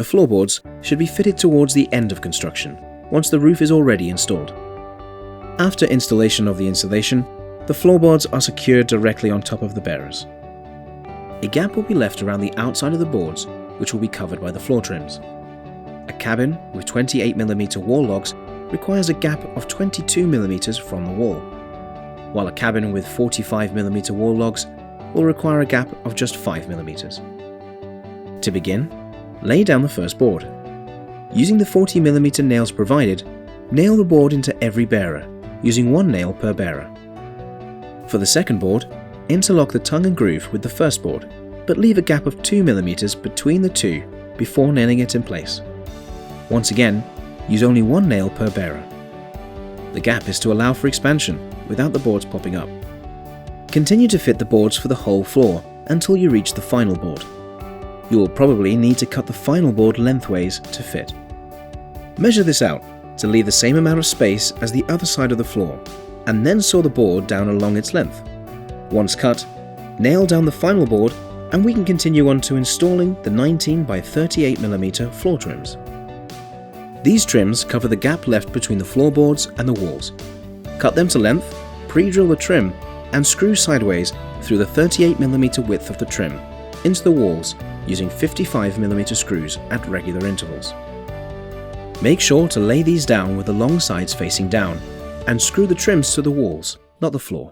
The floorboards should be fitted towards the end of construction, once the roof is already installed. After installation of the insulation, the floorboards are secured directly on top of the bearers. A gap will be left around the outside of the boards, which will be covered by the floor trims. A cabin with 28mm wall logs requires a gap of 22mm from the wall, while a cabin with 45mm wall logs will require a gap of just 5mm. To begin, lay down the first board. Using the 40mm nails provided, nail the board into every bearer, using one nail per bearer. For the second board, interlock the tongue and groove with the first board, but leave a gap of 2mm between the two before nailing it in place. Once again, use only one nail per bearer. The gap is to allow for expansion without the boards popping up. Continue to fit the boards for the whole floor until you reach the final board. You will probably need to cut the final board lengthways to fit. Measure this out to leave the same amount of space as the other side of the floor, and then saw the board down along its length. Once cut, nail down the final board and we can continue on to installing the 19 by 38mm floor trims. These trims cover the gap left between the floorboards and the walls. Cut them to length, pre-drill the trim and screw sideways through the 38mm width of the trim into the walls using 55mm screws at regular intervals. Make sure to lay these down with the long sides facing down and screw the trims to the walls, not the floor.